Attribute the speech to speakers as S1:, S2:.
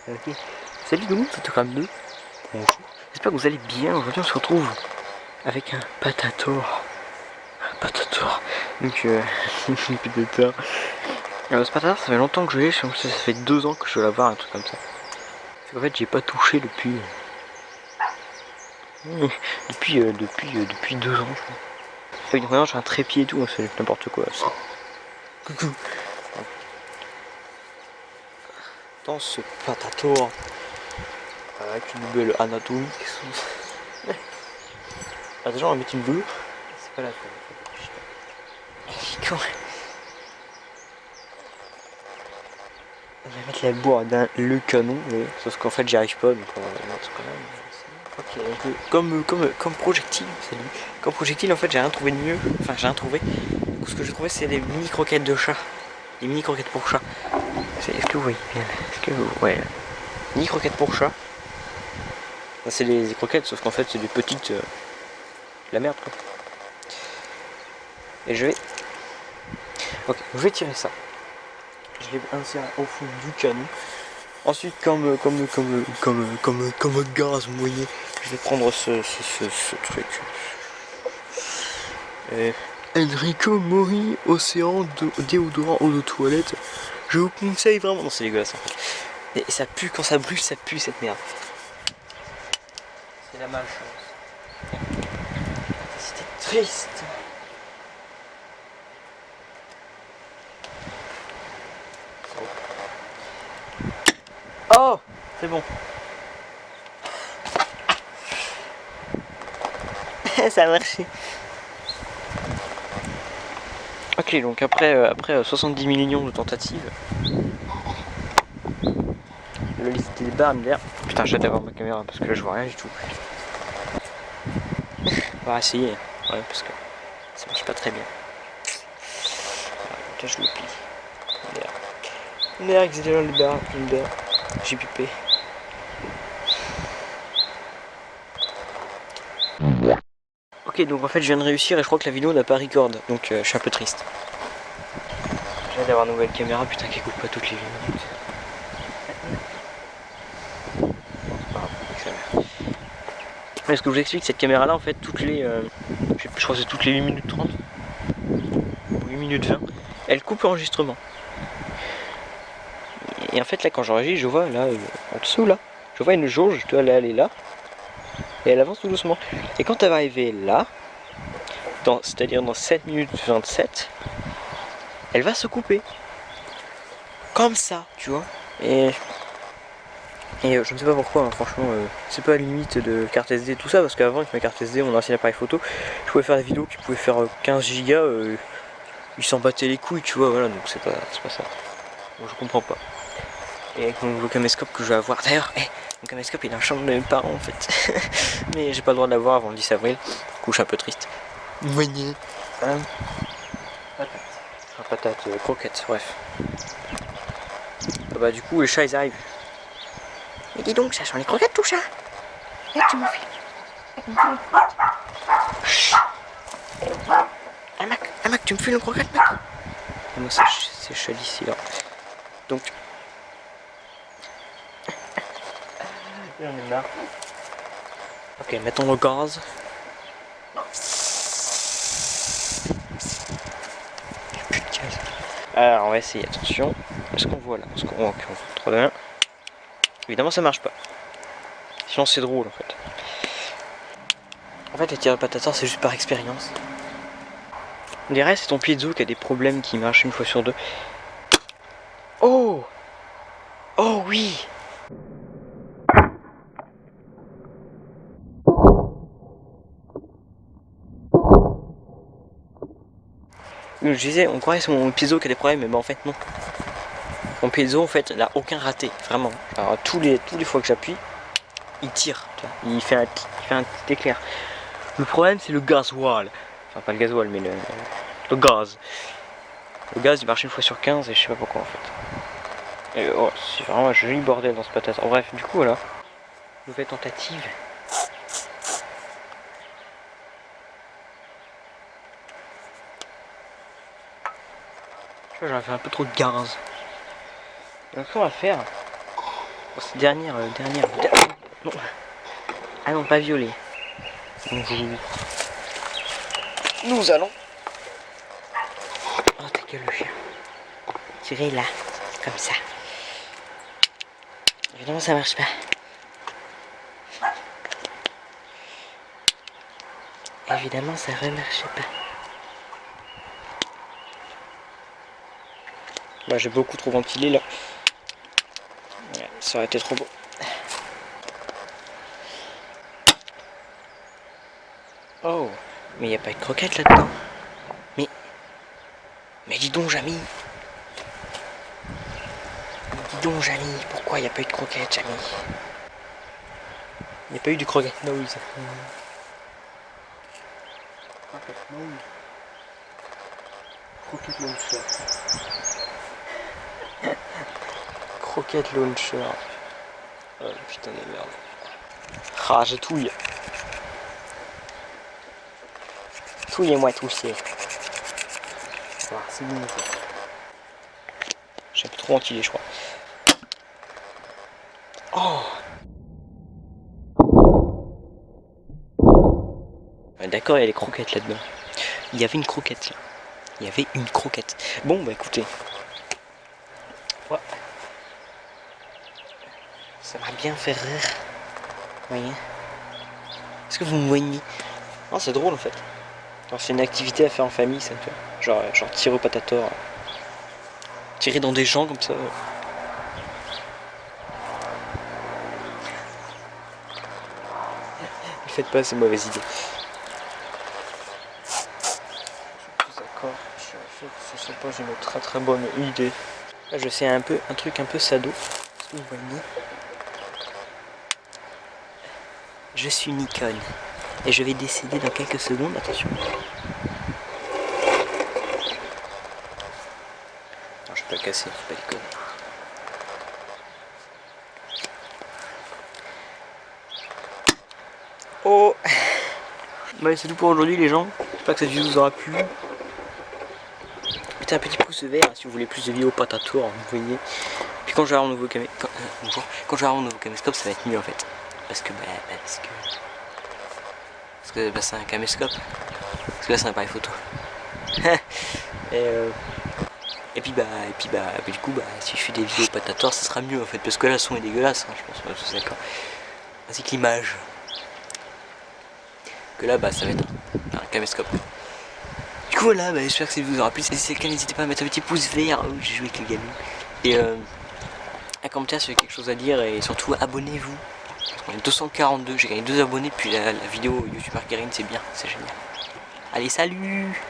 S1: Ok. Salut tout le monde, c'est Tokram2. Bonjour. J'espère que vous allez bien. Aujourd'hui on se retrouve avec un patator. Un patator. Donc patator. Ce patator, ça fait longtemps que je l'ai. Ça fait 2 ans que je veux l'avoir, un truc comme ça. Parce qu'en fait j'ai pas touché depuis... depuis 2 ans je crois. Fait que maintenant j'ai un trépied et tout, c'est n'importe quoi. Coucou. Dans ce patator avec une belle anatomie. Ah, déjà on va mettre une boule. C'est pas la peine. On va mettre la bourre dans le canon, sauf qu'en fait j'y arrive pas, donc on va mettre quand même. Ok, comme projectile, salut. Comme projectile, en fait j'ai rien trouvé de mieux. Enfin j'ai rien trouvé. Du coup, ce que j'ai trouvé c'est des mini croquettes de chat. Des mini croquettes pour chat. Est-ce que vous voyez bien? Est-ce que vous... Ouais. Mini croquettes pour chat. C'est des croquettes, sauf qu'en fait c'est des petites... la merde quoi. Et je vais... Ok, je vais tirer ça. Je vais insérer au fond du canon. Ensuite, comme gaz mouillé, je vais prendre ce truc. Enrico Mori, océan de déodorant eau de toilette. Je vous conseille vraiment. Non, c'est dégueulasse en fait. Et ça pue, quand ça brûle, ça pue cette merde. C'est la malchance. C'était triste. Oh, c'est bon. Ça a marché. Ok, donc après 70 millions de tentatives, le liste des barres d'air. Putain, j'ai hâte d'avoir ma caméra parce que là je vois rien du tout. On va essayer, ouais, parce que ça marche pas très bien. Voilà, là je le plie. L'air, etc. Le bar, j'ai pipé. Ok, donc en fait je viens de réussir et je crois que la vidéo n'a pas record, donc je suis un peu triste. J'ai hâte d'avoir une nouvelle caméra, putain, qui coupe pas toutes les minutes. Mais ce que je vous explique, cette caméra là en fait toutes les je crois que c'est toutes les 8 minutes 30 ou 8 minutes 20, elle coupe l'enregistrement. Et en fait là quand j'enregistre, je vois là en dessous là, je vois une jauge, je dois aller là. Et elle avance tout doucement. Et quand elle va arriver là, c'est-à-dire dans 7 minutes 27, elle va se couper. Comme ça, tu vois. Et je ne sais pas pourquoi, hein, franchement, c'est pas limite de carte SD tout ça, parce qu'avant avec ma carte SD, mon ancien appareil photo, je pouvais faire des vidéos qui pouvaient faire 15 gigas, ils s'en battaient les couilles, tu vois, voilà, donc c'est pas ça. Bon, je comprends pas. Et avec mon nouveau caméscope que je vais avoir, d'ailleurs, mon caméscope il est dans la chambre de mes parents en fait. Mais j'ai pas le droit de l'avoir avant le 10 avril, du coup je suis un peu triste. Voyez. Patate, croquette, bref. Ah bah du coup les chats ils arrivent. Mais dis donc, ça sent les croquettes tout ça. Et tu me fais. Ah Mac, tu me files une croquette mec. Et moi c'est chat d'ici là. Donc. J'en ai marre. Ok, mettons le gaz. Plus de gaz. Alors on va essayer, attention. Est-ce qu'on voit là? Est-ce qu'on voit? Ok, on voit 3, 2, 1. Évidemment ça marche pas. Sinon c'est drôle en fait. En fait les tireurs patatas c'est juste par expérience. On dirait c'est ton piezo qui a des problèmes qui marchent une fois sur 2. Oh! Oh oui! Je disais, on croirait que c'est mon piezo qui a des problèmes, mais bah en fait non. Mon piezo en fait, il a aucun raté, vraiment. Alors tous les fois que j'appuie, il tire, tu vois, il fait un petit éclair. Le problème c'est le gasoil. Enfin pas le gasoil, mais le gaz. Le gaz il marche une fois sur 15 et je sais pas pourquoi en fait. Et oh, c'est vraiment un joli bordel dans ce patate. En bref, du coup voilà. Nouvelle tentative. Je crois que j'aurais fait un peu trop de gaz. Donc ce qu'on va faire, Dernière. Non. Ah non, pas violet. Nous allons. Oh ta gueule le chien. Tirer là, comme ça. Évidemment ça marche pas. Évidemment ça remarchait pas. Bah j'ai beaucoup trop ventilé là. Ouais, ça aurait été trop beau. Oh, mais il n'y a pas de croquettes là-dedans. Mais dis donc Jamy. Dis donc Jamy, pourquoi il n'y a pas eu de croquettes Jamy? Il n'y a pas eu de croquettes nose. Croquette launcher. Croquette launcher. Oh putain de merde. Ah j'ai touille. Touillez-moi toussier. Ah, c'est bon. J'ai un peu trop ventilé je crois. Oh. D'accord, il y a des croquettes là-dedans. Il y avait une croquette là. Il y avait une croquette. Bon bah écoutez. Ouais. Ça m'a bien fait rire. Vous voyez? Est-ce que vous me voyez? Non, c'est drôle en fait. C'est une activité à faire en famille, ça. Genre tirer au patator. Tirer dans des gens comme ça. Ne faites pas ces mauvaises idées. D'accord, je sais pas, j'ai une très bonne idée. Là, je sais un truc un peu sado. Est-ce que vous voyez? Je suis une icône. Et je vais décéder dans quelques secondes, attention. Non, je vais pas le casser, faut pas déconner. Oh. Bah c'est tout pour aujourd'hui les gens. J'espère que cette vidéo vous aura plu. Mettez un petit pouce vert si vous voulez plus de vidéos patatour, vous voyez. Puis quand je vais avoir un nouveau caméscope, quand je vais avoir un nouveau caméscope, ça va être mieux en fait. Parce que c'est un caméscope. Parce que là c'est un appareil photo. et puis du coup si je fais des vidéos patatoires ça sera mieux en fait. Parce que là le son est dégueulasse, hein, je pense, on est tous d'accord. Ainsi que l'image. Que là ça va être un caméscope. Du coup voilà, j'espère que ça vous aura plu. Si c'est le cas, n'hésitez pas à mettre un petit pouce vert. Oh, j'ai joué avec les gamins. Et un commentaire si vous avez quelque chose à dire. Et surtout abonnez-vous. On est 242, j'ai gagné 2 abonnés. Puis la vidéo YouTuber Guérine, c'est bien, c'est génial. Allez, salut!